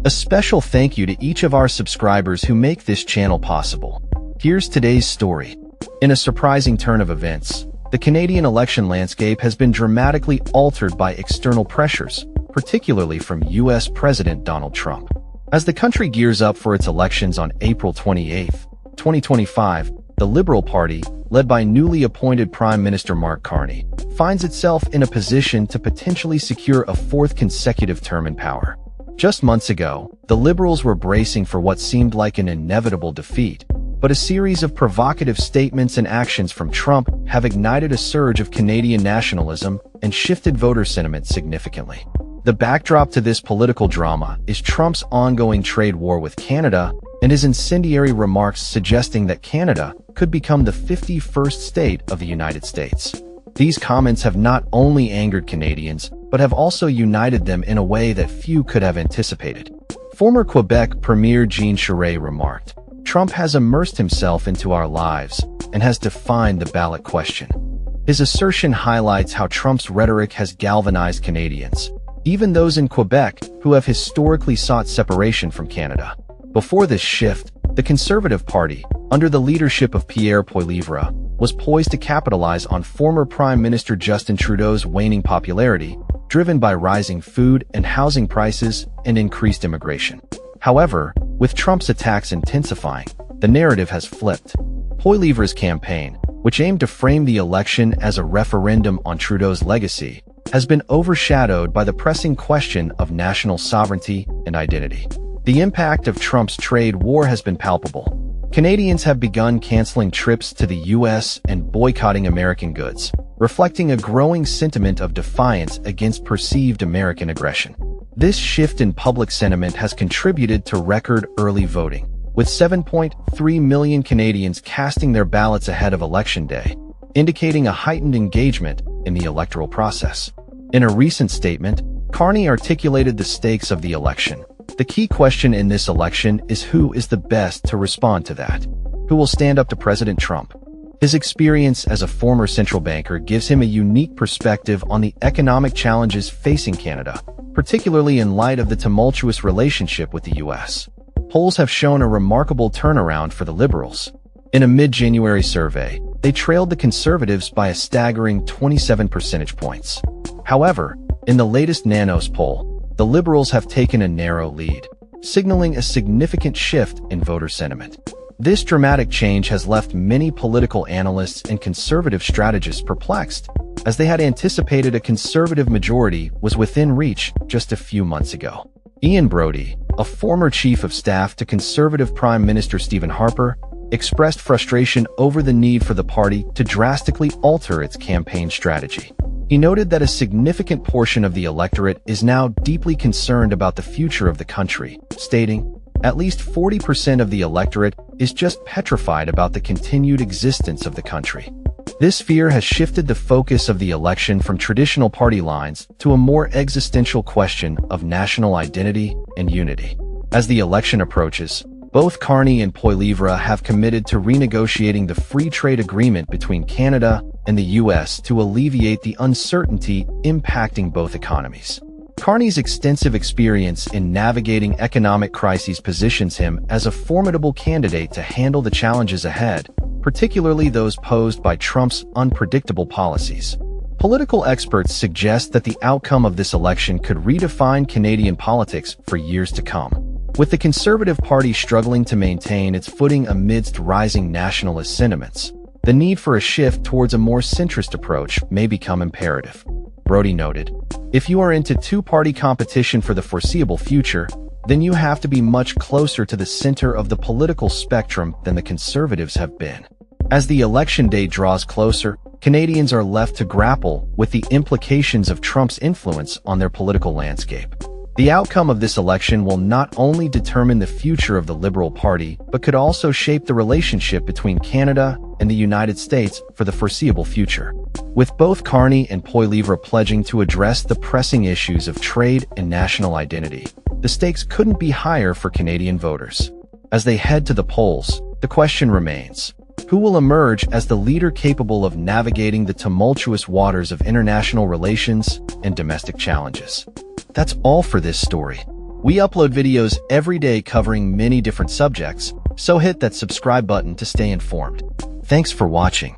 A special thank you to each of our subscribers who make this channel possible. Here's today's story. In a surprising turn of events, the Canadian election landscape has been dramatically altered by external pressures, particularly from U.S. President Donald Trump. As the country gears up for its elections on April 28, 2025, the Liberal Party, led by newly appointed Prime Minister Mark Carney, finds itself in a position to potentially secure a fourth consecutive term in power. Just months ago, the Liberals were bracing for what seemed like an inevitable defeat, but a series of provocative statements and actions from Trump have ignited a surge of Canadian nationalism and shifted voter sentiment significantly. The backdrop to this political drama is Trump's ongoing trade war with Canada and his incendiary remarks suggesting that Canada could become the 51st state of the United States. These comments have not only angered Canadians, but have also united them in a way that few could have anticipated. Former Quebec Premier Jean Charest remarked, "Trump has immersed himself into our lives and has defined the ballot question." His assertion highlights how Trump's rhetoric has galvanized Canadians, even those in Quebec who have historically sought separation from Canada. Before this shift, the Conservative Party, under the leadership of Pierre Poilievre, was poised to capitalize on former Prime Minister Justin Trudeau's waning popularity, driven by rising food and housing prices and increased immigration. However, with Trump's attacks intensifying, the narrative has flipped. Poilievre's campaign, which aimed to frame the election as a referendum on Trudeau's legacy, has been overshadowed by the pressing question of national sovereignty and identity. The impact of Trump's trade war has been palpable. Canadians have begun canceling trips to the U.S. and boycotting American goods, reflecting a growing sentiment of defiance against perceived American aggression. This shift in public sentiment has contributed to record early voting, with 7.3 million Canadians casting their ballots ahead of Election Day, indicating a heightened engagement in the electoral process. In a recent statement, Carney articulated the stakes of the election. The key question in this election is who is the best to respond to that? Who will stand up to President Trump? His experience as a former central banker gives him a unique perspective on the economic challenges facing Canada, particularly in light of the tumultuous relationship with the U.S. Polls have shown a remarkable turnaround for the Liberals. In a mid-January survey, they trailed the Conservatives by a staggering 27 percentage points. However, in the latest Nanos poll, the Liberals have taken a narrow lead, signaling a significant shift in voter sentiment. This dramatic change has left many political analysts and conservative strategists perplexed, as they had anticipated a conservative majority was within reach just a few months ago. Ian Brody, a former chief of staff to Conservative Prime Minister Stephen Harper, expressed frustration over the need for the party to drastically alter its campaign strategy. He noted that a significant portion of the electorate is now deeply concerned about the future of the country, stating, "At least 40% of the electorate is just petrified about the continued existence of the country." This fear has shifted the focus of the election from traditional party lines to a more existential question of national identity and unity. As the election approaches, both Carney and Poilievre have committed to renegotiating the free trade agreement between Canada and the U.S. to alleviate the uncertainty impacting both economies. Carney's extensive experience in navigating economic crises positions him as a formidable candidate to handle the challenges ahead, particularly those posed by Trump's unpredictable policies. Political experts suggest that the outcome of this election could redefine Canadian politics for years to come. With the Conservative Party struggling to maintain its footing amidst rising nationalist sentiments, the need for a shift towards a more centrist approach may become imperative. Brody noted, "If you are into two-party competition for the foreseeable future, then you have to be much closer to the center of the political spectrum than the Conservatives have been." As the election day draws closer, Canadians are left to grapple with the implications of Trump's influence on their political landscape. The outcome of this election will not only determine the future of the Liberal Party, but could also shape the relationship between Canada and the United States for the foreseeable future. With both Carney and Poilievre pledging to address the pressing issues of trade and national identity, the stakes couldn't be higher for Canadian voters. As they head to the polls, the question remains, who will emerge as the leader capable of navigating the tumultuous waters of international relations and domestic challenges? That's all for this story. We upload videos every day covering many different subjects, so hit that subscribe button to stay informed. Thanks for watching.